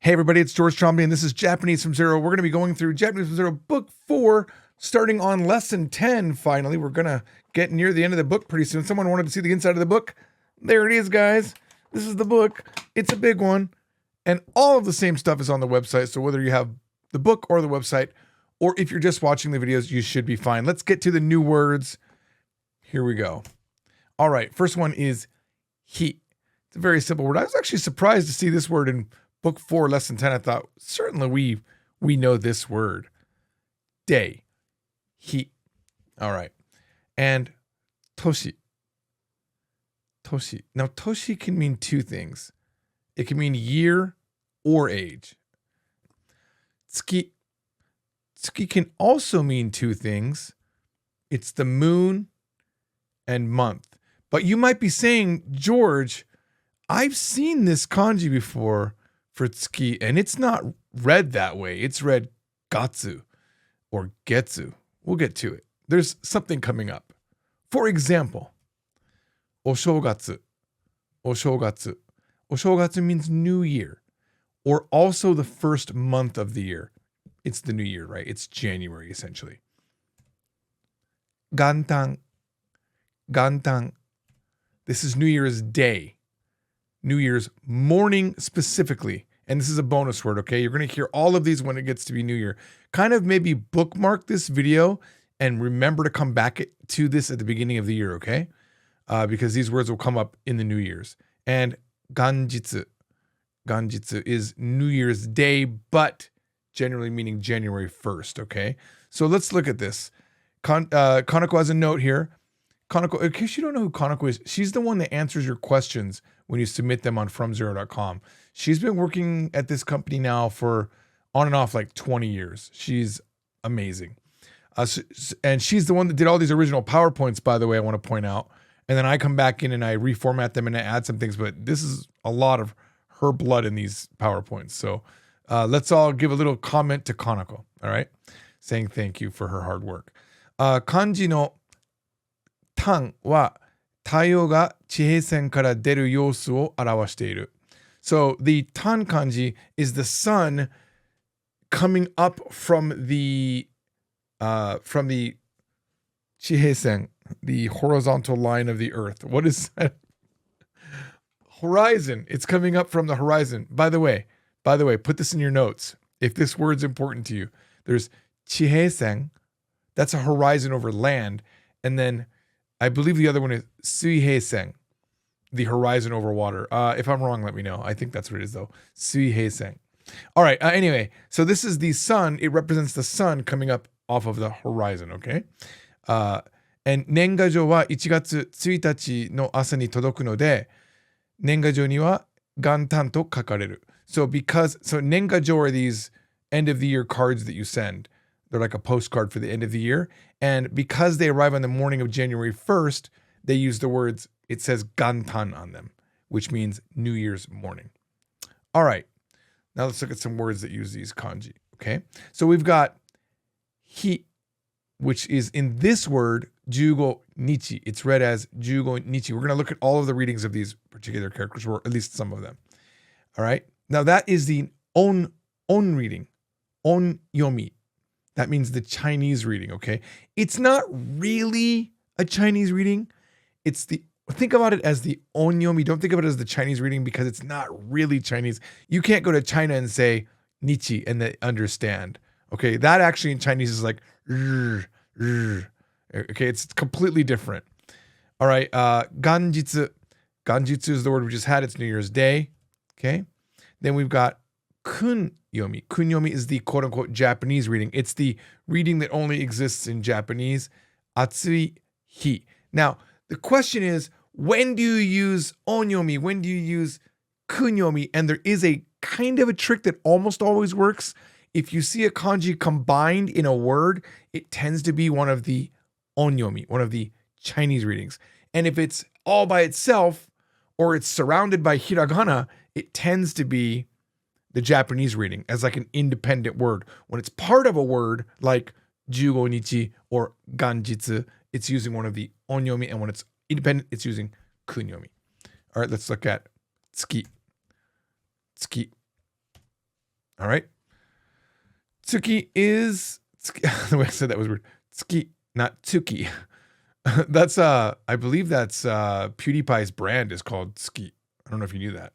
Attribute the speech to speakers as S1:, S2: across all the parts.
S1: Hey everybody, it's George Trombley and this is Japanese from Zero. We're going to be going through Japanese from Zero Book 4, starting on Lesson 10 finally. We're going to get near the end of the book pretty soon. Someone wanted to see the inside of the book. There it is, guys. This is the book. It's a big one. And all of the same stuff is on the website, so whether you have the book or the website, or if you're just watching the videos, you should be fine. Let's get to the new words. Here we go. All right, first one is he. It's a very simple word. I was actually surprised to see this word in Book 4, Lesson 10, I thought, certainly we know this word. Day. He. All right. And toshi. Toshi. Now, toshi can mean two things. It can mean year or age. Tsuki. Tsuki can also mean two things. It's the moon and month. But you might be saying, George, I've seen this kanji before for tsuki, and it's not read that way. It's read gatsu or getsu. We'll get to it. There's something coming up. For example, oshogatsu. Oshogatsu. Oshogatsu means New Year, or also the first month of the year. It's the New Year, right? It's January, essentially. Gantan. Gantan. This is New Year's Day. New Year's morning specifically. And this is a bonus word, okay? You're going to hear all of these when it gets to be New Year. Kind of maybe bookmark this video and remember to come back to this at the beginning of the year, okay? Because these words will come up in the New Year's. And ganjitsu. Ganjitsu is New Year's Day, but generally meaning January 1st, okay? So let's look at this. Kanako has a note here. Kanako, in case you don't know who Kanako is, she's the one that answers your questions when you submit them on FromZero.com. She's been working at this company now for on and off like 20 years. She's amazing. And she's the one that did all these original PowerPoints, by the way, I want to point out. And then I come back in and I reformat them and I add some things, but this is a lot of her blood in these PowerPoints. So let's all give a little comment to Kanako, all right? Saying thank you for her hard work. Kanji no tan wa taiyo ga chihei-sen kara deru yousu o arawashite-iru. So the tan kanji is the sun coming up from the chihei-sen, the horizontal line of the earth. What is that? Horizon. It's coming up from the horizon. By the way, put this in your notes. If this word's important to you, there's chihei-sen. That's a horizon over land. And then I believe the other one is suihei-sen, the horizon over water. If I'm wrong, let me know. I think that's what it is, though. Suihei-sen. All right. Anyway, so this is the sun. It represents the sun coming up off of the horizon, okay? And 年賀状は1月1日の朝に届くので、年賀状には元旦と書かれる. So 年賀状 are these end of the year cards that you send. They're like a postcard for the end of the year. And because they arrive on the morning of January 1st, they use the words, it says gantan on them, which means New Year's morning. All right. Now let's look at some words that use these kanji, okay? So we've got hi, which is in this word, jugo nichi. It's read as jugo nichi. We're going to look at all of the readings of these particular characters, or at least some of them. All right. Now that is the on reading, on yomi. That means the Chinese reading, okay? It's not really a Chinese reading. Think about it as the onyomi. Don't think of it as the Chinese reading because it's not really Chinese. You can't go to China and say nichi and they understand, okay? That actually in Chinese is like, okay? It's completely different. All right, ganjitsu. Ganjitsu is the word we just had. It's New Year's Day, okay? Then we've got kunyomi. Kunyomi is the quote-unquote Japanese reading. It's the reading that only exists in Japanese. Atsui hi. Now, the question is, when do you use onyomi? When do you use kunyomi? And there is a kind of a trick that almost always works. If you see a kanji combined in a word, it tends to be one of the onyomi, one of the Chinese readings. And if it's all by itself, or it's surrounded by hiragana, it tends to be the Japanese reading as like an independent word. When it's part of a word like jugo nichi or ganjitsu, it's using one of the onyomi, and when it's independent, it's using kunyomi. All right, let's look at tsuki. Tsuki. All right. Tsuki is, the way I said that was weird. Tsuki, not Tsuki. That's, I believe that's PewDiePie's brand is called Tsuki. I don't know if you knew that.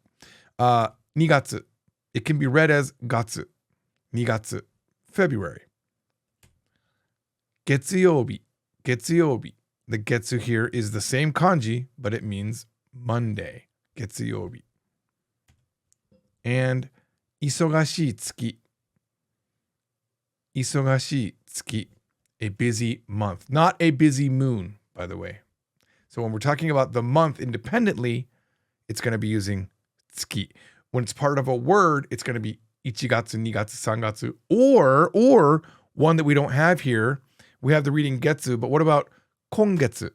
S1: Nigatsu. It can be read as gatsu. Nigatsu. February. Getsuyobi. Getsuyobi. The getsu here is the same kanji, but it means Monday. Getsuyobi. And isogashii tsuki. Isogashii tsuki. A busy month. Not a busy moon, by the way. So when we're talking about the month independently, it's going to be using tsuki. When it's part of a word, it's going to be ichigatsu, nigatsu, sangatsu, or one that we don't have here. We have the reading getsu, but what about kongetsu,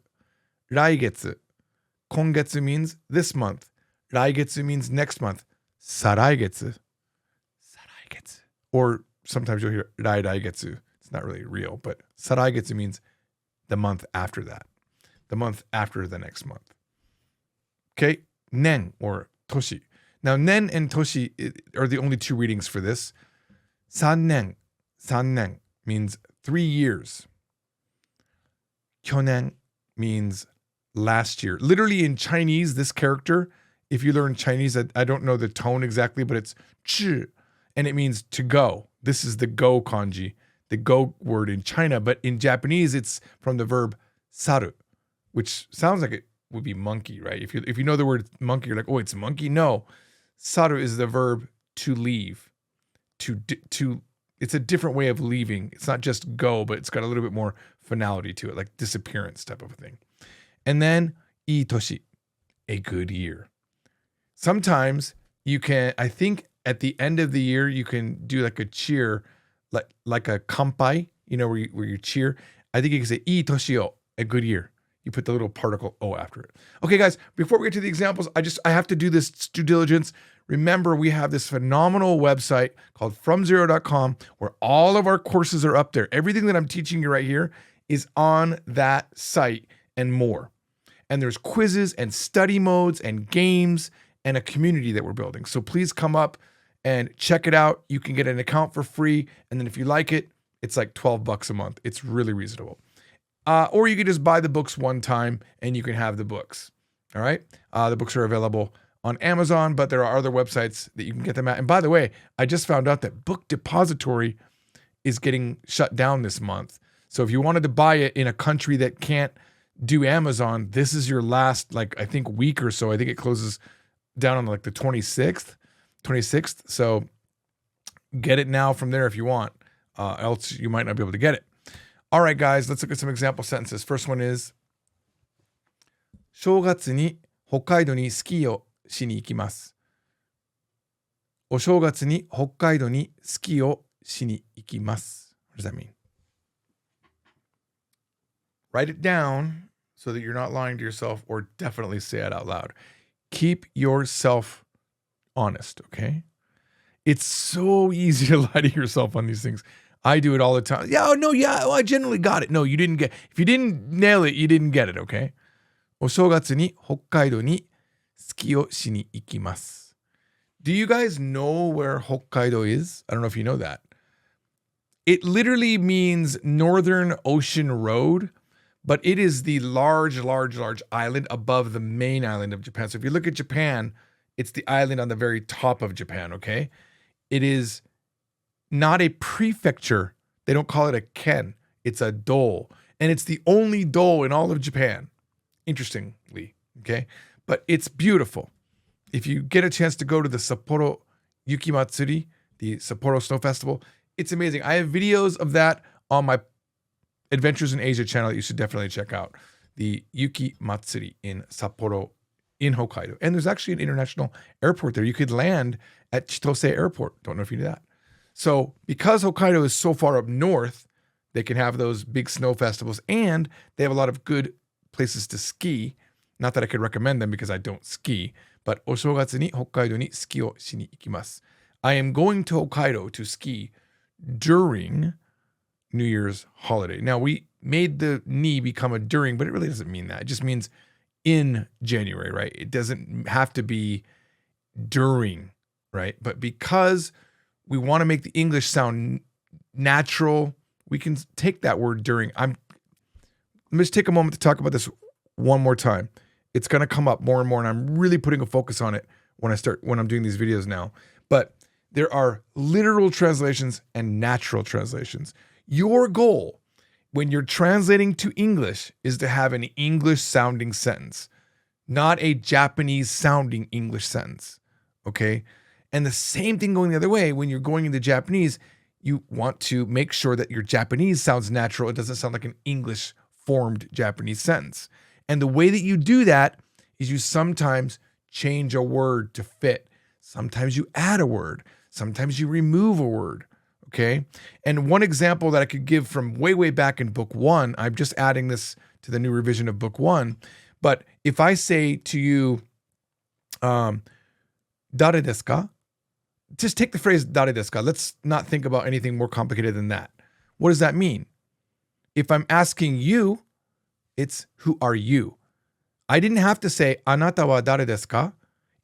S1: raigetsu? Kongetsu means this month. Raigetsu means next month. Saraigetsu. Saraigetsu. Or sometimes you'll hear raigetsu. It's not really real, but saraigetsu means the month after that. The month after the next month. Okay? Nen or toshi. Now, nen and toshi are the only two readings for this. Sannen. Sannen means 3 years. Kyonen means last year. Literally in Chinese, this character, if you learn Chinese, I don't know the tone exactly, but it's chi, and it means to go. This is the go kanji, the go word in China, but in Japanese, it's from the verb saru, which sounds like it would be monkey, right? If you know the word monkey, you're like, oh, it's monkey. No, saru is the verb to leave, to. It's a different way of leaving. It's not just go, but it's got a little bit more finality to it, like disappearance type of a thing. And then ii toshi, a good year. Sometimes you can, I think at the end of the year, you can do like a cheer, like a kampai, you know, where you cheer. I think you can say ii toshi o, a good year. You put the little particle o after it. Okay, guys, before we get to the examples, I have to do this due diligence. Remember, we have this phenomenal website called FromZero.com where all of our courses are up there. Everything that I'm teaching you right here is on that site and more. And there's quizzes and study modes and games and a community that we're building. So please come up and check it out. You can get an account for free. And then if you like it, it's like $12 a month. It's really reasonable. Or you can just buy the books one time and you can have the books. All right. The books are available on Amazon, but there are other websites that you can get them at. And by the way, I just found out that Book Depository is getting shut down this month. So if you wanted to buy it in a country that can't do Amazon, this is your last, I think week or so. I think it closes down on the 26th. So get it now from there if you want. Else you might not be able to get it. All right, guys, let's look at some example sentences. First one is, 正月に北海道にスキーをしに行きます。お正月に北海道にスキーをしに行きます。What does that mean? Write it down so that you're not lying to yourself, or definitely say it out loud. Keep yourself honest, okay? It's so easy to lie to yourself on these things. I do it all the time. I generally got it. No, you didn't get. If you didn't nail it, you didn't get it, okay? お正月に北海道にスキーをしに行きます。Do you guys know where Hokkaido is? I don't know if you know that. It literally means Northern Ocean Road, but it is the large island above the main island of Japan. So if you look at Japan, it's the island on the very top of Japan, okay? It is not a prefecture. They don't call it a ken. It's a dole. And it's the only dole in all of Japan, interestingly, okay? But it's beautiful. If you get a chance to go to the Sapporo Yuki Matsuri, the Sapporo Snow Festival, it's amazing. I have videos of that on my Adventures in Asia channel that you should definitely check out. The Yuki Matsuri in Sapporo in Hokkaido. And there's actually an international airport there. You could land at Chitose Airport. Don't know if you knew that. So because Hokkaido is so far up north, they can have those big snow festivals, and they have a lot of good places to ski. Not that I could recommend them because I don't ski, but お正月に北海道にスキーをしに行きます. I am going to Hokkaido to ski during New Year's holiday. Now, we made the ni become a during, but it really doesn't mean that. It just means in January, right? It doesn't have to be during, right? But because We want to make the English sound natural. We can take that word during. Let me just take a moment to talk about this one more time. It's going to come up more and more, and I'm really putting a focus on it when I'm doing these videos now. But there are literal translations and natural translations. Your goal when you're translating to English is to have an English sounding sentence, not a Japanese sounding English sentence. Okay? And the same thing going the other way, when you're going into Japanese, you want to make sure that your Japanese sounds natural. It doesn't sound like an English formed Japanese sentence. And the way that you do that is you sometimes change a word to fit. Sometimes you add a word. Sometimes you remove a word. Okay. And one example that I could give from way, way back in book 1, I'm just adding this to the new revision of book 1. But if I say to you, dare desu ka? Just take the phrase dare desu ka. Let's not think about anything more complicated than that. What does that mean? If I'm asking you, it's who are you? I didn't have to say anata wa dare desu ka.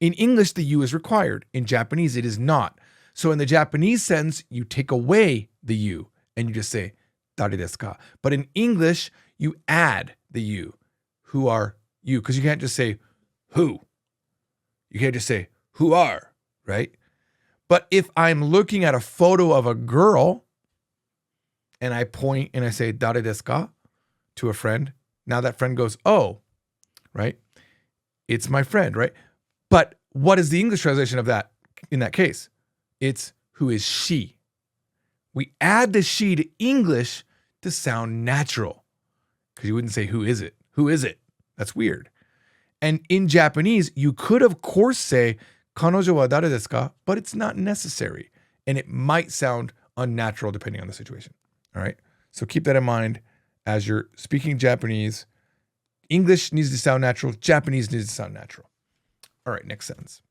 S1: In English, the you is required. In Japanese, it is not. So in the Japanese sentence, you take away the you and you just say dare desu ka. But in English, you add the you. Who are you? Because you can't just say who. You can't just say who are, right? But if I'm looking at a photo of a girl and I point and I say dare desu ka to a friend, now that friend goes, oh, right? It's my friend, right? But what is the English translation of that in that case? It's who is she? We add the she to English to sound natural. Because you wouldn't say who is it? Who is it? That's weird. And in Japanese, you could of course say kanojo wa dare desu ka, but it's not necessary. And it might sound unnatural depending on the situation. All right? So keep that in mind as you're speaking Japanese. English needs to sound natural. Japanese needs to sound natural. All right, next sentence.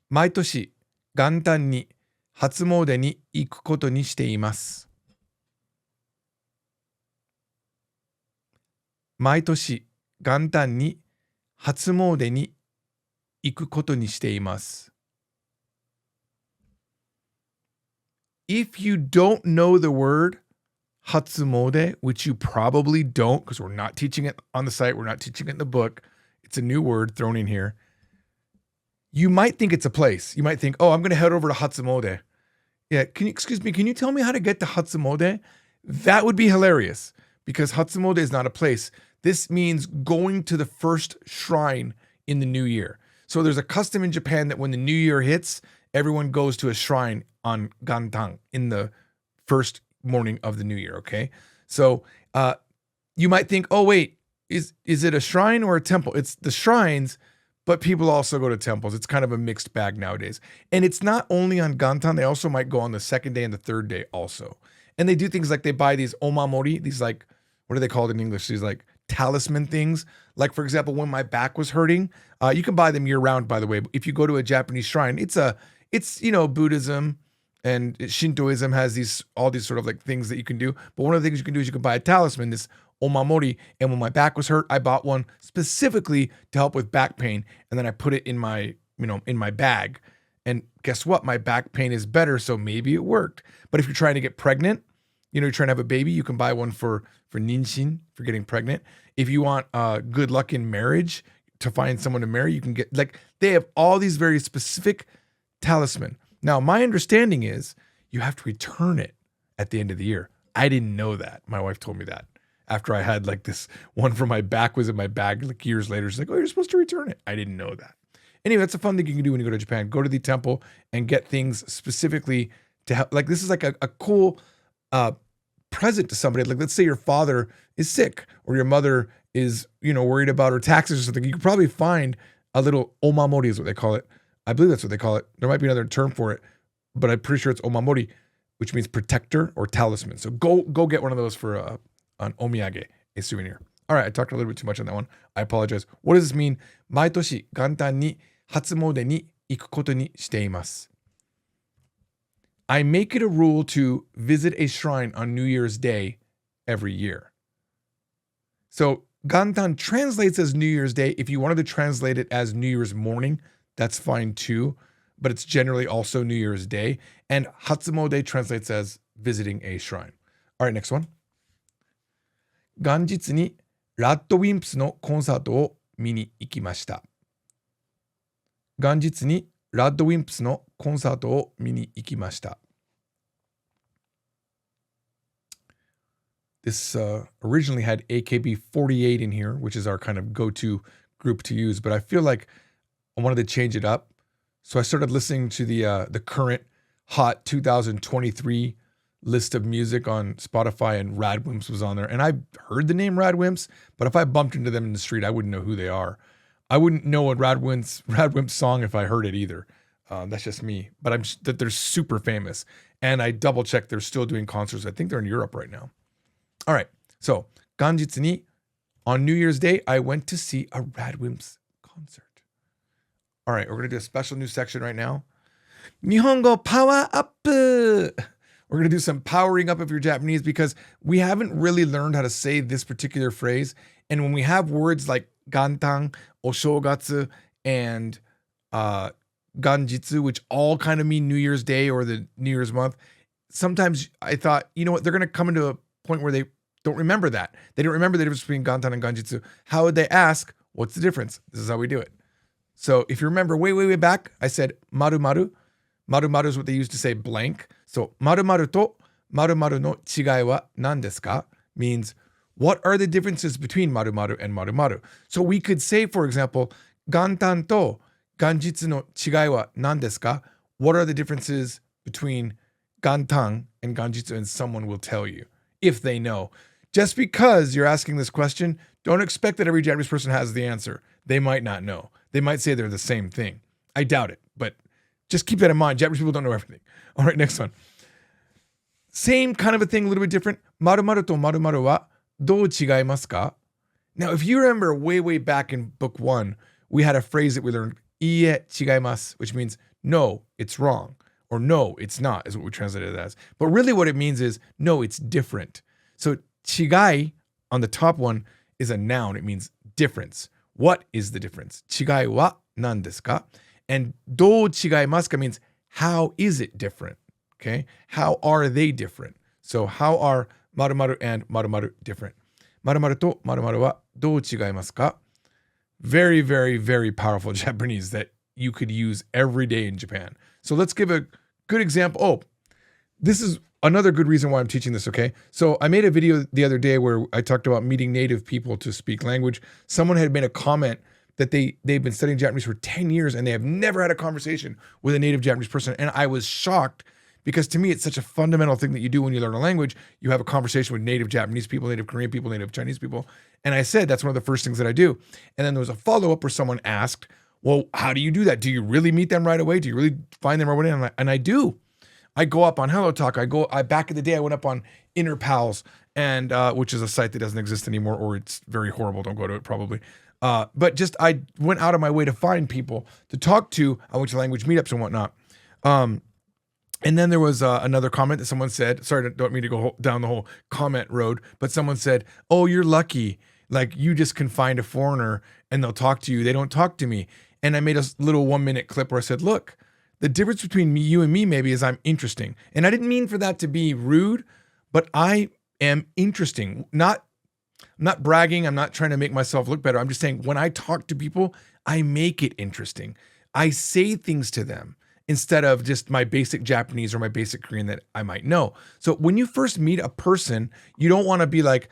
S1: 毎年元旦に初詣に行くことにしています。毎年元旦に初詣に行くことにしています。If you don't know the word 初詣, which you probably don't because we're not teaching it on the site, we're not teaching it in the book, it's a new word thrown in here. You might think it's a place. You might think, oh, I'm going to head over to Hatsumode. Yeah, can you tell me how to get to Hatsumode? That would be hilarious because Hatsumode is not a place. This means going to the first shrine in the new year. So there's a custom in Japan that when the new year hits, everyone goes to a shrine on Gantan in the first morning of the new year, okay? So you might think, oh, wait, is it a shrine or a temple? It's the shrines, but people also go to temples. It's kind of a mixed bag nowadays. And it's not only on Gantan, they also might go on the second day and the third day also. And they do things like they buy these omamori, these like, what are they called in English? These like talisman things. Like, for example, when my back was hurting, you can buy them year round, by the way. If you go to a Japanese shrine, it's Buddhism and Shintoism has all these sort of like things that you can do. But one of the things you can do is you can buy a talisman, this omamori. And when my back was hurt, I bought one specifically to help with back pain. And then I put it in my bag. And guess what? My back pain is better. So maybe it worked. But if you're trying to get pregnant, you're trying to have a baby, you can buy one for ninshin, for getting pregnant. If you want good luck in marriage, to find someone to marry, you can get, like, they have all these very specific talisman. Now, my understanding is you have to return it at the end of the year. I didn't know that. My wife told me that after I had like this one for my back was in my bag like years later. She's like, oh, you're supposed to return it. I didn't know that. Anyway, that's a fun thing you can do when you go to Japan. Go to the temple and get things specifically to help. Like, this is like a cool present to somebody. Like, let's say your father is sick or your mother is, worried about her taxes or something. You could probably find a little omamori is what they call it. I believe that's what they call it. There might be another term for it, but I'm pretty sure it's omamori, which means protector or talisman. So go get one of those for an omiyage, a souvenir. All right, I talked a little bit too much on that one. I apologize. What does this mean? 毎年元旦に初詣に行くことにしています。I make it a rule to visit a shrine on New Year's Day every year. So Gantan translates as New Year's Day. If you wanted to translate it as New Year's morning, that's fine too. but it's generally also New Year's Day. And Hatsumode translates as visiting a shrine. All right, next one. 元日にラッドウィンプスのコンサートを見に行きました。元日にラッドウィンプスのコンサートを見に行きました。This originally had AKB48 in here, which is our kind of go-to group to use, but I feel like I wanted to change it up. So I started listening to the current hot 2023 list of music on Spotify, and Radwimps was on there. And I heard the name Radwimps, but if I bumped into them in the street, I wouldn't know who they are. I wouldn't know a Radwimps song if I heard it either. That's just me. But that they're super famous. And I double checked, they're still doing concerts. I think they're in Europe right now. All right. So, 元日に on New Year's Day, I went to see a Radwimps concert. All right, we're going to do a special new section right now. 日本語パワーアップ! We're going to do some powering up of your Japanese because we haven't really learned how to say this particular phrase. And when we have words like gantan, oshogatsu, and ganjitsu, which all kind of mean New Year's Day or the New Year's month, sometimes I thought, you know what, they're going to come into a point where they don't remember that. They don't remember the difference between gantan and ganjitsu. How would they ask, what's the difference? This is how we do it. So if you remember way back, I said maru maru. Maru maru is what they used to say blank. So maru maru to maru maru no chigai wa nan desu ka means what are the differences between maru maru and maru maru? So we could say, for example, gantan to ganjitsu no chigai wa nan desu ka? What are the differences between gantan and ganjitsu? And someone will tell you if they know. Just because you're asking this question, don't expect that every Japanese person has the answer. They might not know. They might say they're the same thing. I doubt it, but just keep that in mind. Japanese people don't know everything. All right, next one. Same kind of a thing, a little bit different. Maru maru to maru maru wa dou chigaimasu ka? Now, if you remember way back in book 1, we had a phrase that we learned, iie chigaimasu, which means no, it's wrong, or no, it's not, is what we translated it as. But really what it means is, no, it's different. So chigai on the top one is a noun. It means difference. What is the difference? Chigai wa nan desu ka? And dou chigaimasu ka means how is it different? Okay? How are they different? So how are maru maru and maru maru different? Maru maru to maru maru wa dou chigaimasu ka? Very powerful Japanese that you could use every day in Japan. So let's give a good example. Oh, this is another good reason why I'm teaching this, okay? So I made a video the other day where I talked about meeting native people to speak language. Someone had made a comment that they've been studying Japanese for 10 years and they have never had a conversation with a native Japanese person. And I was shocked because to me, it's such a fundamental thing that you do when you learn a language. You have a conversation with native Japanese people, native Korean people, native Chinese people. And I said, that's one of the first things that I do. And then there was a follow-up where someone asked, well, how do you do that? Do you really meet them right away? Do you really find them right away? And I do. I go up on Hello Talk. Back in the day, I went up on Inner Pals, and which is a site that doesn't exist anymore, or it's very horrible. Don't go to it probably. But just I went out of my way to find people to talk to. I went to language meetups and whatnot. And then there was another comment that someone said, sorry, don't mean to go down the whole comment road, but someone said, oh, you're lucky. Like you just can find a foreigner and they'll talk to you. They don't talk to me. And I made a little 1-minute clip where I said, look, the difference between you and me maybe is I'm interesting. And I didn't mean for that to be rude, but I am interesting. I'm not bragging. I'm not trying to make myself look better. I'm just saying when I talk to people, I make it interesting. I say things to them instead of just my basic Japanese or my basic Korean that I might know. So when you first meet a person, you don't want to be like,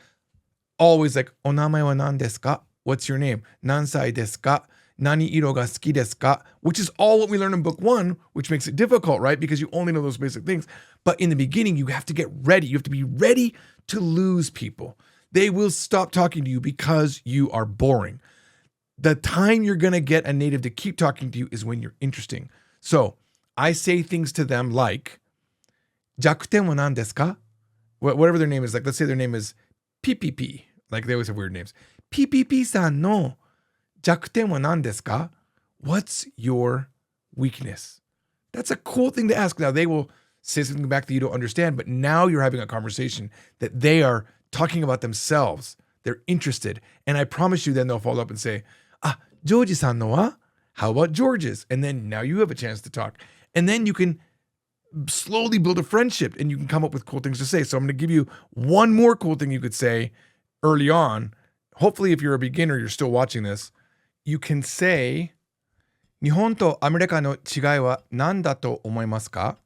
S1: always like, onamae wa nan desu ka? What's your name? Nansai desu ka? Nani iro ga suki desu ka? Which is all what we learn in book 1, which makes it difficult, right? Because you only know those basic things. But in the beginning, you have to get ready. You have to be ready to lose people. They will stop talking to you because you are boring. The time you're going to get a native to keep talking to you is when you're interesting. So I say things to them like, jakuten wa nan desu ka? Whatever their name is. Like, let's say their name is PPP. Like, they always have weird names. PPP-san no jakuten wa nan desu ka? What's your weakness? That's a cool thing to ask. Now, they will say something back that you don't understand, but now you're having a conversation that they are talking about themselves. They're interested. And I promise you then they'll follow up and say, Joji-san no wa? How about George's? And then now you have a chance to talk. And then you can slowly build a friendship and you can come up with cool things to say. So I'm going to give you one more cool thing you could say early on. Hopefully, if you're a beginner, you're still watching this. You can say, 日本とアメリカの違いは何だと思いますか?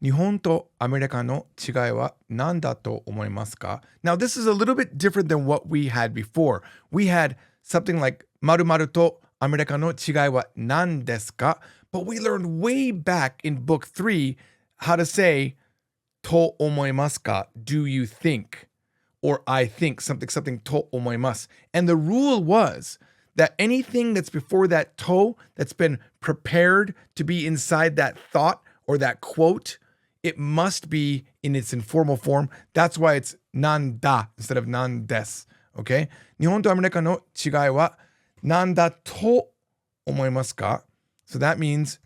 S1: 日本とアメリカの違いは何だと思いますか? Now, this is a little bit different than what we had before. We had something like 〇〇とアメリカの違いは何ですか? But we learned way back in book 3 how to say と思いますか? Do you think? Or I think something と思います. And the rule was that anything that's before that to, that's been prepared to be inside that thought or that quote, it must be in its informal form. That's why it's なんだ instead of なんです. Okay? 日本とアメリカの違いは何だと思いますか? So that means,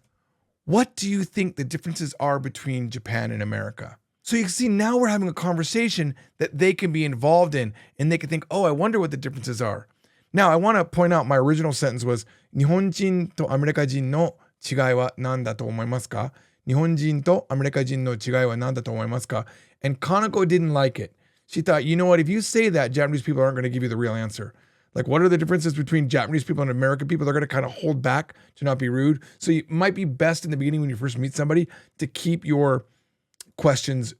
S1: what do you think the differences are between Japan and America? So you can see now we're having a conversation that they can be involved in and they can think, oh, I wonder what the differences are. Now, I want to point out my original sentence was 日本人とアメリカ人の違いは何だと思いますか?日本人とアメリカ人の違いは何だと思いますか? And Kanako didn't like it. She thought, you know what, if you say that, Japanese people aren't going to give you the real answer. Like, what are the differences between Japanese people and American people? They're going to kind of hold back to not be rude. So it might be best in the beginning when you first meet somebody to keep your questions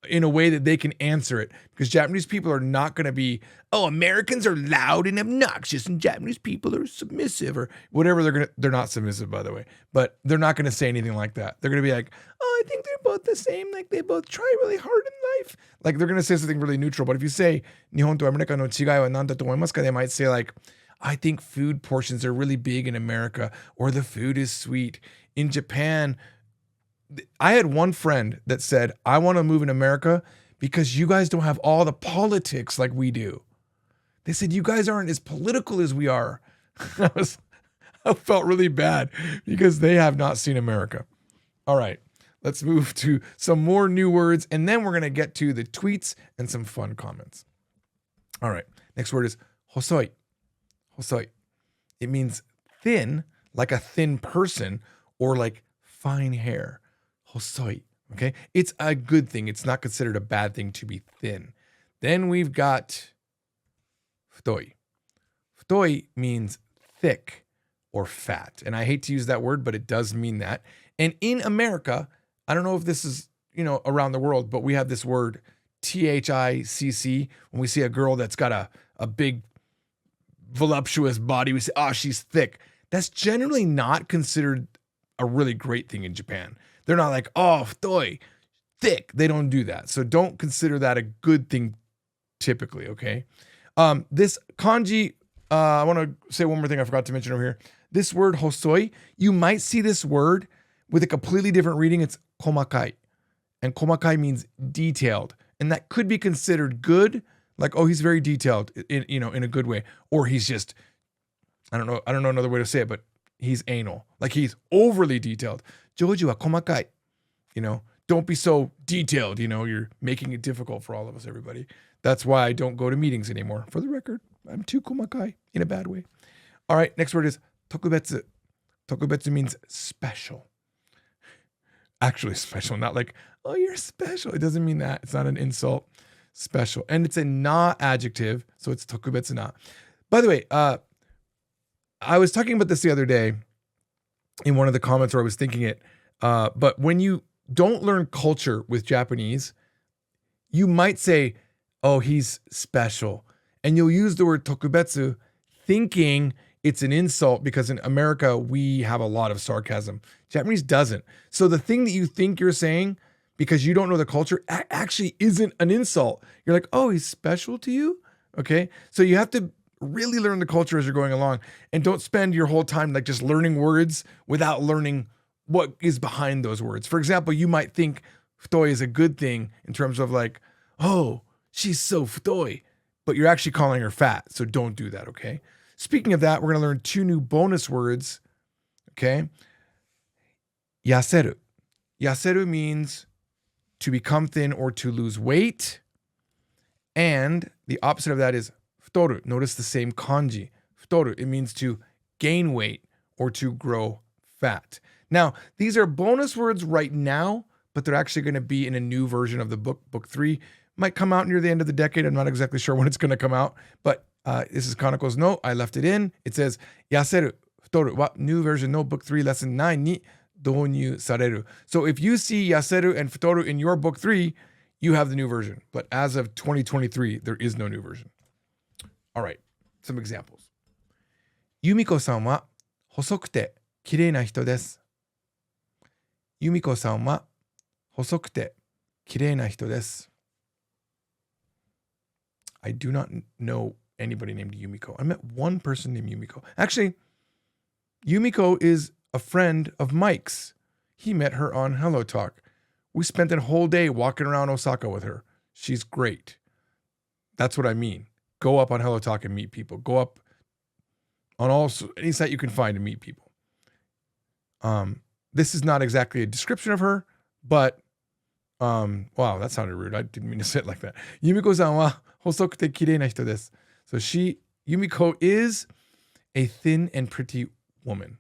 S1: in a way that they can answer it. Because Japanese people are not going to be, oh, Americans are loud and obnoxious and Japanese people are submissive or whatever. They're not submissive, by the way, but they're not going to say anything like that. They're going to be like, oh, I think they're both the same. Like they both try really hard in life. Like they're going to say something really neutral. But if you say, 日本とアメリカの違いは何だと思いますか? They might say like, I think food portions are really big in America, or the food is sweet. In Japan, I had one friend that said, I want to move in America because you guys don't have all the politics like we do. They said, you guys aren't as political as we are. I felt really bad because they have not seen America. All right, let's move to some more new words, and then we're going to get to the tweets and some fun comments. All right, next word is hosoi. Hosoi. It means thin, like a thin person, or like fine hair. Hosoi, okay? It's a good thing. It's not considered a bad thing to be thin. Then we've got futoi. Futoi means thick or fat. And I hate to use that word, but it does mean that. And in America, I don't know if this is, around the world, but we have this word THICC. When we see a girl that's got a big voluptuous body, we say, oh, she's thick. That's generally not considered a really great thing in Japan. They're not like, oh, futoi, thick. They don't do that. So don't consider that a good thing typically, okay? This kanji, I want to say one more thing I forgot to mention over here. This word hosoi, you might see this word with a completely different reading. It's komakai. And komakai means detailed. And that could be considered good, like, oh, he's very detailed in a good way. Or he's just, I don't know another way to say it, but he's anal. Like he's overly detailed. Joji wa komakai. Don't be so detailed. You're making it difficult for all of us, everybody. That's why I don't go to meetings anymore. For the record, I'm too komakai in a bad way. All right, next word is tokubetsu. Tokubetsu means special. Actually special, not like, oh, you're special. It doesn't mean that. It's not an insult. Special. And it's a na adjective, so it's tokubetsu na. By the way, I was talking about this the other day in one of the comments where I was thinking it. But when you don't learn culture with Japanese, you might say, oh, he's special. And you'll use the word tokubetsu thinking it's an insult because in America, we have a lot of sarcasm. Japanese doesn't. So the thing that you think you're saying because you don't know the culture actually isn't an insult. You're like, oh, he's special to you? Okay. So you have to really learn the culture as you're going along and don't spend your whole time like just learning words without learning what is behind those words. For example, you might think futoi is a good thing in terms of like, oh, she's so futoi, but you're actually calling her fat. So don't do that. Okay. Speaking of that, we're going to learn 2 new bonus words. Okay. Yaseru. Yaseru means to become thin or to lose weight. And the opposite of that is futoru. Notice the same kanji. Futoru, it means to gain weight or to grow fat. Now, these are bonus words right now, but they're actually going to be in a new version of the book. Book 3 might come out near the end of the decade. I'm not exactly sure when it's going to come out, but this is Kanako's note. I left it in. It says, yaseru, futoru wa new version no book 3 lesson 9 ni dounyu sareru. So if you see yaseru and futoru in your book 3, you have the new version. But as of 2023, there is no new version. All right, some examples. Yumiko-san wa hosokute kirei na hito desu. Yumiko-san wa hosokute kirei na hito desu. I do not know anybody named Yumiko. I met one person named Yumiko. Actually, Yumiko is a friend of Mike's. He met her on Hello Talk. We spent a whole day walking around Osaka with her. She's great. That's what I mean. Go up on Hello Talk and meet people. Go up on any site you can find and meet people. This is not exactly a description of her, but wow, that sounded rude. I didn't mean to say it like that. Yumiko-san wa hosokute kirei na hito desu. So Yumiko is a thin and pretty woman.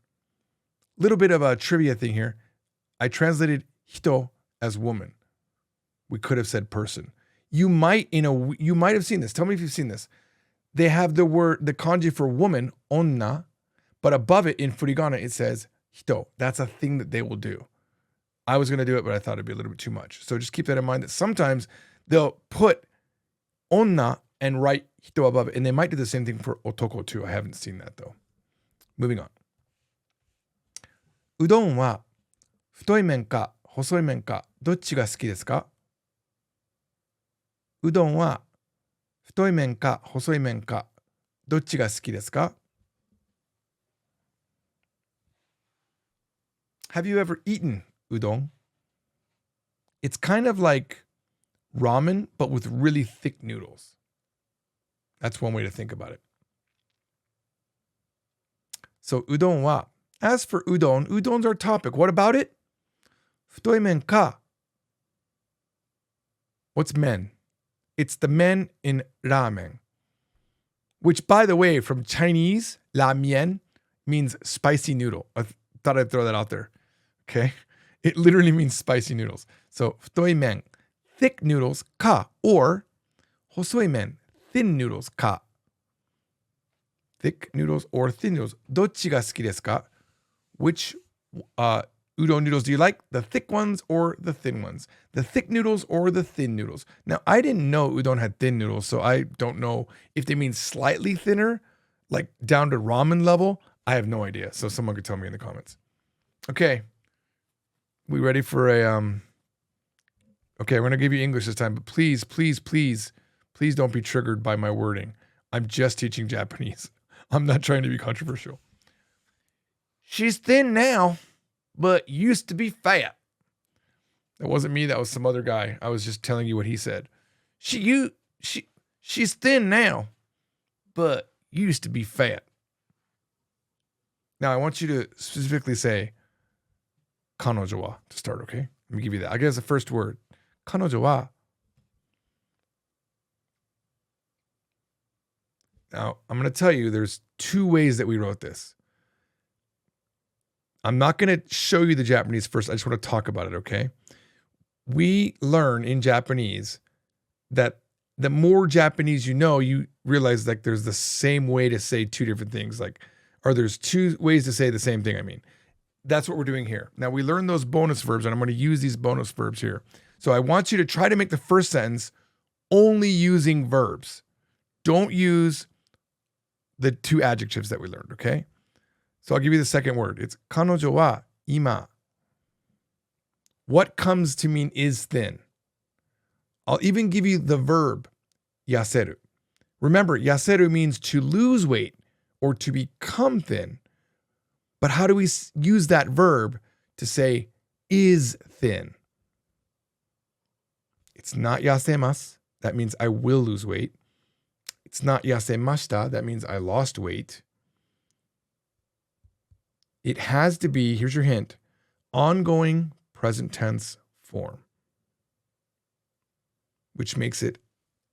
S1: Little bit of a trivia thing here. I translated hito as woman. We could have said person. You might have seen this. Tell me if you've seen this. They have the kanji for woman, onna, but above it in furigana it says hito. That's a thing that they will do. I was going to do it, but I thought it'd be a little bit too much. So just keep that in mind that sometimes they'll put onna and write hito above it. And they might do the same thing for otoko too. I haven't seen that though. Moving on. Udon wa futoi men ka hosoi men ka docchi ga suki desu ka? Udon wa futoi men ka hosoi men ka docchi ga suki desu ka? Have you ever eaten udon? It's kind of like ramen, but with really thick noodles. That's one way to think about it. So udon wa. As for udon, udon's our topic. What about it? Futoi men ka. What's men? It's the men in ramen. Which, by the way, from Chinese, la mian means spicy noodle. I thought I'd throw that out there. Okay? It literally means spicy noodles. So, futoi men, thick noodles, ka, or hosoi men, thin noodles, ka. Thick noodles or thin noodles. Docchi ga suki desu ka? Which udon noodles do you like? The thick ones or the thin ones? The thick noodles or the thin noodles? Now, I didn't know udon had thin noodles, so I don't know if they mean slightly thinner, like down to ramen level. I have no idea. So someone could tell me in the comments. Okay. We ready for okay, we're going to give you English this time, but please, please, please, please don't be triggered by my wording. I'm just teaching Japanese. I'm not trying to be controversial. She's thin now, but used to be fat. That wasn't me. That was some other guy. I was just telling you what he said. She's thin now, but used to be fat. Now, I want you to specifically say kanojo wa to start, okay? Let me give you that. I guess the first word. Kanojo wa. Now, I'm going to tell you there's two ways that we wrote this. I'm not going to show you the Japanese first. I just want to talk about it, okay? We learn in Japanese that the more Japanese you know, you realize like there's the same way to say two different things, or there's two ways to say the same thing, I mean. That's what we're doing here. Now, we learned those bonus verbs, and I'm going to use these bonus verbs here. So I want you to try to make the first sentence only using verbs. Don't use the two adjectives that we learned, okay? So I'll give you the second word. It's kanojo wa ima. What comes to mean is thin? I'll even give you the verb yaseru. Remember, yaseru means to lose weight or to become thin. But how do we use that verb to say is thin? It's not yasemasu. That means I will lose weight. It's not yasemashita. That means I lost weight. It has to be, here's your hint, ongoing present tense form, which makes it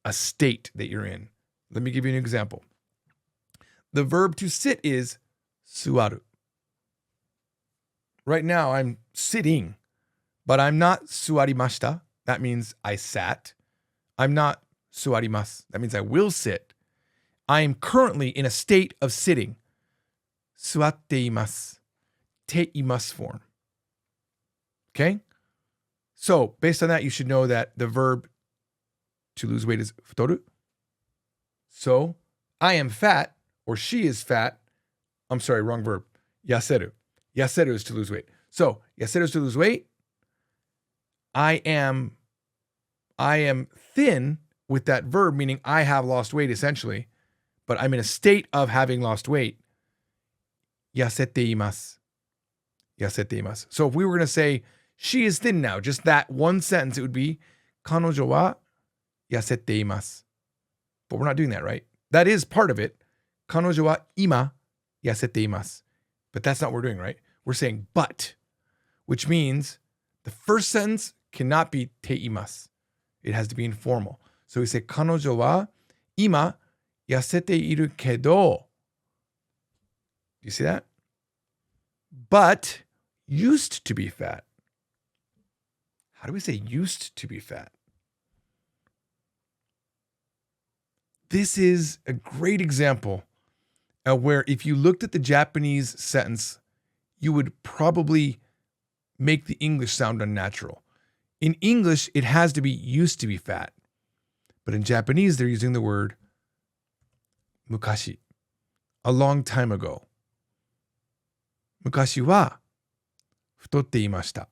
S1: a state that you're in. Let me give you an example. The verb to sit is suaru. right now I'm sitting, but I'm not suarimashita. That means I sat. I'm not suarimasu. That means I will sit. I am currently in a state of sitting. Suatte imasu. Te imasu form. Okay? So, based on that, you should know that the verb to lose weight is futoru. So, I am fat, or she is fat. I'm sorry, wrong verb. Yaseru. Yaseru is to lose weight. So, yaseru is to lose weight. I am thin with that verb, meaning I have lost weight essentially, but I'm in a state of having lost weight. Yasette imasu. Yasette imasu. So if we were going to say she is thin now, just that one sentence, it would be kanojo wa yasette imasu. But we're not doing that, right? That is part of it. Kanojo wa ima yasette imasu. But that's not what we're doing, right? We're saying but, which means the first sentence cannot be te imasu. It has to be informal. So we say, kanojo wa ima yasete iru kedo. Do you see that? But used to be fat. How do we say used to be fat? This is a great example of where if you looked at the Japanese sentence, you would probably make the English sound unnatural. In English, it has to be used to be fat. But in Japanese, they're using the word mukashi, a long time ago. Mukashi wa futotte imashita.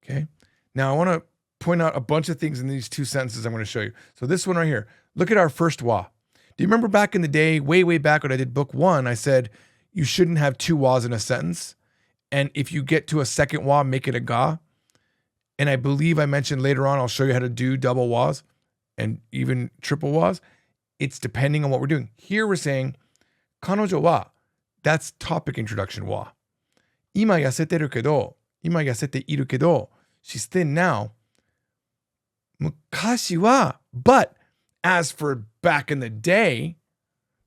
S1: Okay? Now, I want to point out a bunch of things in these two sentences I'm going to show you. So this one right here, look at our first wa. Do you remember back in the day, way back when I did book 1, I said you shouldn't have two was in a sentence. And if you get to a second wa, make it a ga. And I believe I mentioned later on, I'll show you how to do double was and even triple was. It's depending on what we're doing. Here we're saying, kanojo wa, that's topic introduction wa. Ima yaseteru kedo, ima yasete iru kedo, she's thin now. Mukashi wa, but as for back in the day,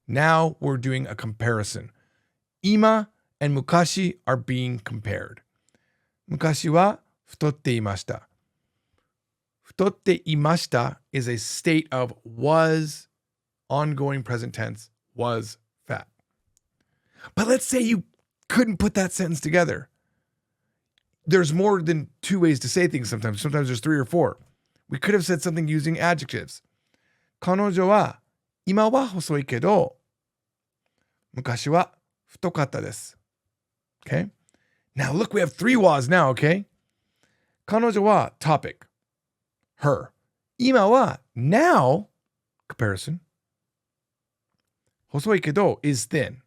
S1: now we're doing a comparison. Ima and mukashi are being compared. Mukashi wa futotte imashita. Futotte imashita is a state of was, ongoing present tense, was fat. But let's say you couldn't put that sentence together. There's more than two ways to say things sometimes. Sometimes there's 3 or 4. We could have said something using adjectives. Kanojo wa ima wa hosoi kedo, mukashi wa futokatta desu. Okay? Now look, we have 3 was now, okay? Kanojo wa, topic, her. Ima wa, now, comparison. Hosoi kedo is thin.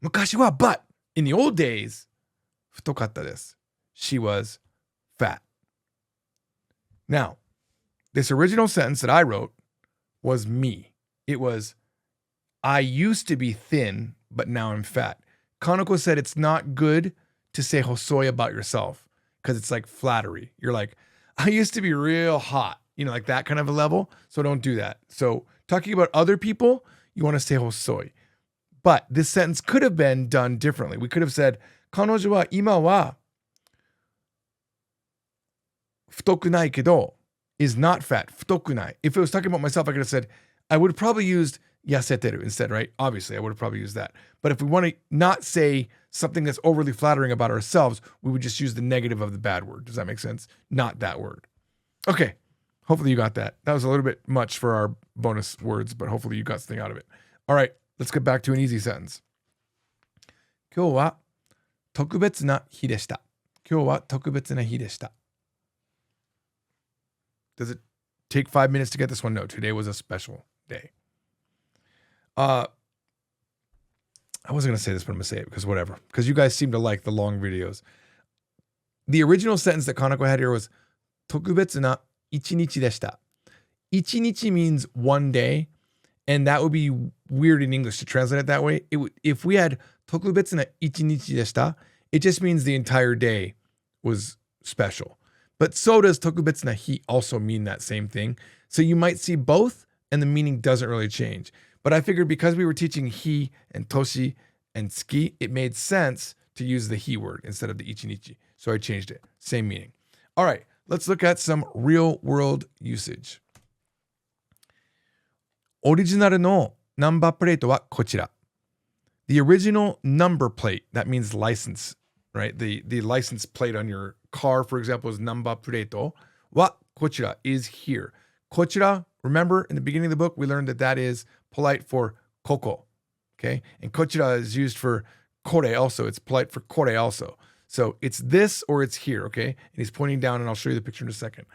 S1: Mukashi wa, but in the old days, futokatta desu. She was fat. Now, this original sentence that I wrote was me. It was, I used to be thin, but now I'm fat. Kaneko said it's not good to say hosoi about yourself because it's like flattery. You're like, I used to be real hot, like that kind of a level. So don't do that. So talking about other people, you want to say hosoi. But this sentence could have been done differently. We could have said, kanojo wa ima wa futokunai kedo, is not fat. Futokunai. If it was talking about myself, I could have said, I would have probably used yaseteru instead, right? Obviously, I would have probably used that. But if we want to not say something that's overly flattering about ourselves, we would just use the negative of the bad word. Does that make sense? Not that word. Okay. Hopefully you got that. That was a little bit much for our bonus words, but hopefully you got something out of it. All right. Let's get back to an easy sentence. 今日は特別な日でした. 今日は特別な日でした. Does it take 5 minutes to get this one? No, today was a special day. I wasn't going to say this, but I'm going to say it because whatever. Because you guys seem to like the long videos. The original sentence that Kaneko had here was 特別な一日でした. 一日 means one day, and that would be weird in English to translate it that way. If we had 特別な一日でした, it just means the entire day was special. But so does 特別な日 also mean that same thing. So you might see both, and the meaning doesn't really change. But I figured because we were teaching he and toshi and tsuki, it made sense to use the he word instead of the ichinichi. So I changed it. Same meaning. All right, let's look at some real world usage. オリジナルのナンバープレートはこちら。The original number plate, that means license, right? The license plate on your car, for example, is number plate. はこちら is here. こちら, remember in the beginning of the book, we learned that is polite for koko, okay? And こちら is used for kore also. It's polite for kore also. So it's this or it's here, okay? And he's pointing down, and I'll show you the picture in a second.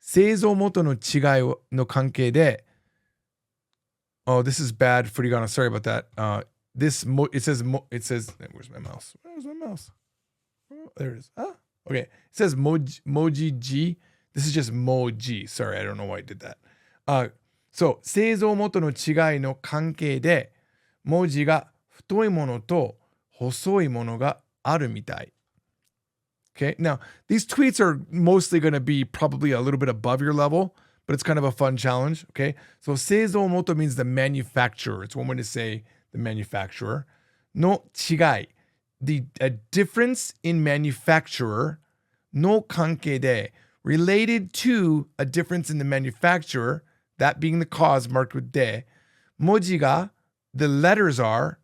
S1: 製造元の違いの関係で Oh, this is bad, Furigana. Sorry about that. It says, where's my mouse? Oh, there it is. Ah, okay. It says moji G. This is just moji. Sorry, I don't know why I did that. So, 製造元の違いの関係で、文字が太いものと細いものがあるみたい。Okay, now, these tweets are mostly going to be probably a little bit above your level, but it's kind of a fun challenge, okay? So, 製造元 means the manufacturer. It's one way to say the manufacturer. の違い. A difference in manufacturer. の関係で related to a difference in the manufacturer, that being the cause marked with で, 文字が the letters are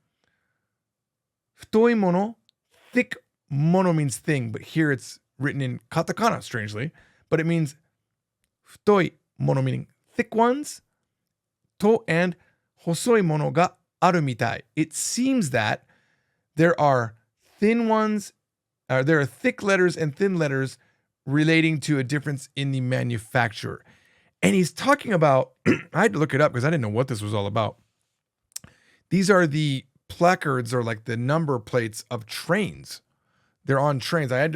S1: 太いもの thick mono means thing, but here it's written in katakana, strangely, but it means 太い mono meaning thick ones, と and 細いものがあるみたい. It seems that there are thin ones, there are thick letters and thin letters relating to a difference in the manufacturer. And he's talking about, I had to look it up because I didn't know what this was all about. These are the placards or like the number plates of trains. They're on trains. I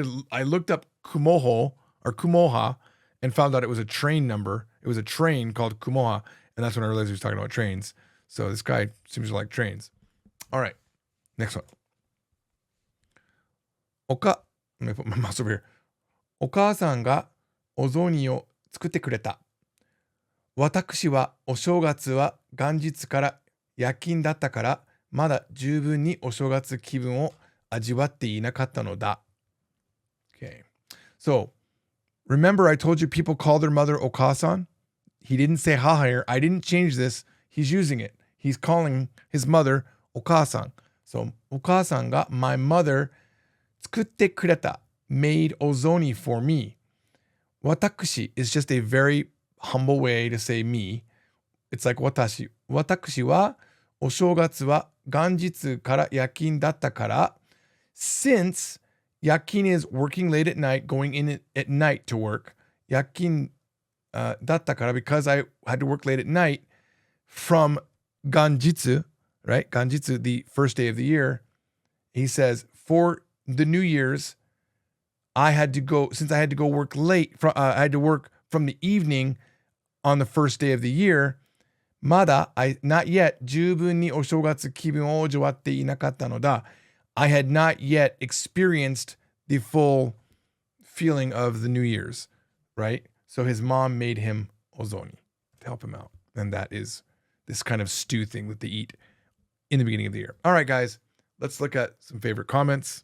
S1: looked up Kumoho or Kumoha and found out it was a train number. It was a train called Kumoha. And that's when I realized he was talking about trains. So this guy seems to like trains. All right. Next one. Let me put my mouse over here. お母さんがお雑煮を作ってくれた。私はお正月は元日から夜勤だったからまだ十分にお正月気分を味わっていなかったのだ。Okay. So, remember I told you people call their mother Okasan? He didn't say haha here. I didn't change this. He's using it. He's calling his mother Okasan. So, お母さんが my mother 作ってくれた made ozoni for me. 私 is just a very humble way to say me. It's like 私。私はお正月は元日から夜勤だったから since 夜勤 is working late at night, going in at night to work. 夜勤だったから because I had to work late at night from 元日, right? 元日, the first day of the year. He says, for the New Year's, I had to go work late. I had to work from the evening on the first day of the year. まだ not yet 十分にお正月気分を味わっていなかったのだ. I had not yet experienced the full feeling of the New Year's, right? So his mom made him ozoni to help him out. And that is this kind of stew thing that they eat in the beginning of the year. All right, guys, let's look at some favorite comments.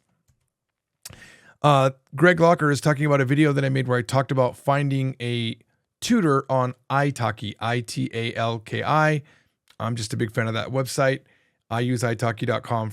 S1: Greg Locker is talking about a video that I made where I talked about finding a tutor on italki, Italki. I'm just a big fan of that website. I use italki.com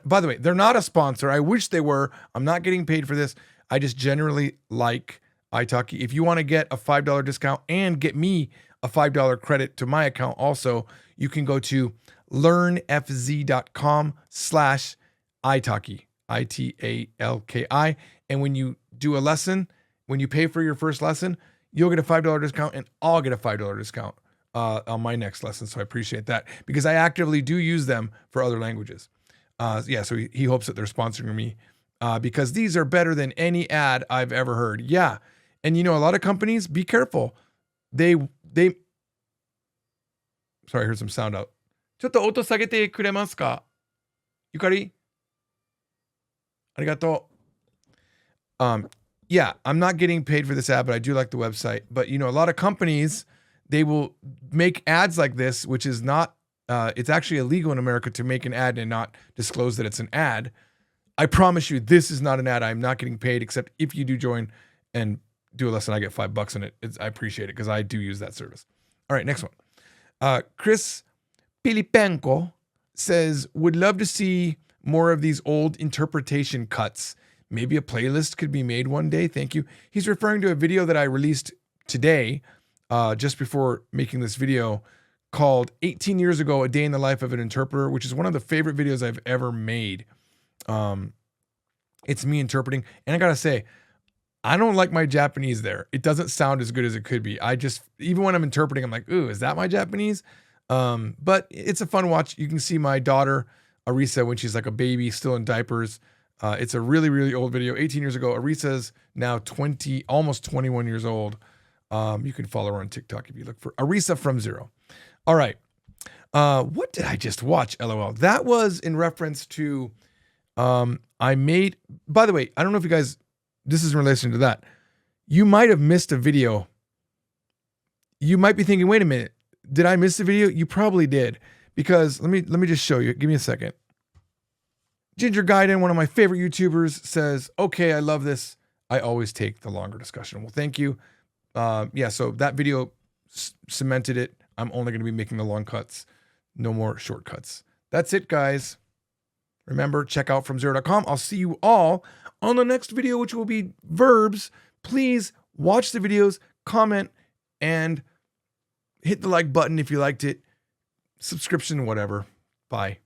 S1: by the way, they're not a sponsor. I wish they were. I'm not getting paid for this. I just generally like italki. If you want to get a $5 discount and get me a $5 credit to my account also, you can go to learnfz.com/italki, Italki. And when you do a lesson, when you pay for your first lesson, you'll get a $5 discount and I'll get a $5 discount on my next lesson. So I appreciate that because I actively do use them for other languages. So he hopes that they're sponsoring me because these are better than any ad I've ever heard. Yeah. And a lot of companies, be careful. Sorry, I heard some sound out. ちょっと音下げてくれますか? ゆかり? ありがとう. Yeah, I'm not getting paid for this ad, but I do like the website. But, a lot of companies, they will make ads like this, which is not, it's actually illegal in America to make an ad and not disclose that it's an ad. I promise you, this is not an ad. I'm not getting paid, except if you do join and do a lesson, I get $5 on it. I appreciate it because I do use that service. All right, next one. Chris Pilipenko says, would love to see more of these old interpretation cuts. Maybe a playlist could be made one day. Thank you. He's referring to a video that I released today, just before making this video, called 18 Years Ago, A Day in the Life of an Interpreter, which is one of the favorite videos I've ever made. It's me interpreting. And I gotta say, I don't like my Japanese there. It doesn't sound as good as it could be. Even when I'm interpreting, I'm like, ooh, is that my Japanese? But it's a fun watch. You can see my daughter, Arisa, when she's like a baby, still in diapers. It's a really, really old video. 18 years ago. Arisa's now almost 21 years old. You can follow her on TikTok if you look for Arisa from Zero. All right. What did I just watch? LOL. That was in reference to, by the way, I don't know if you guys, this is in relation to that. You might have missed a video. You might be thinking, wait a minute, did I miss the video? You probably did, because let me just show you. Give me a second. Ginger Gaiden, one of my favorite YouTubers, says, okay, I love this. I always take the longer discussion. Well, thank you. Yeah, so that video cemented it. I'm only going to be making the long cuts. No more shortcuts. That's it, guys. Remember, check out FromZero.com. I'll see you all on the next video, which will be verbs. Please watch the videos, comment, and hit the like button if you liked it. Subscription, whatever. Bye.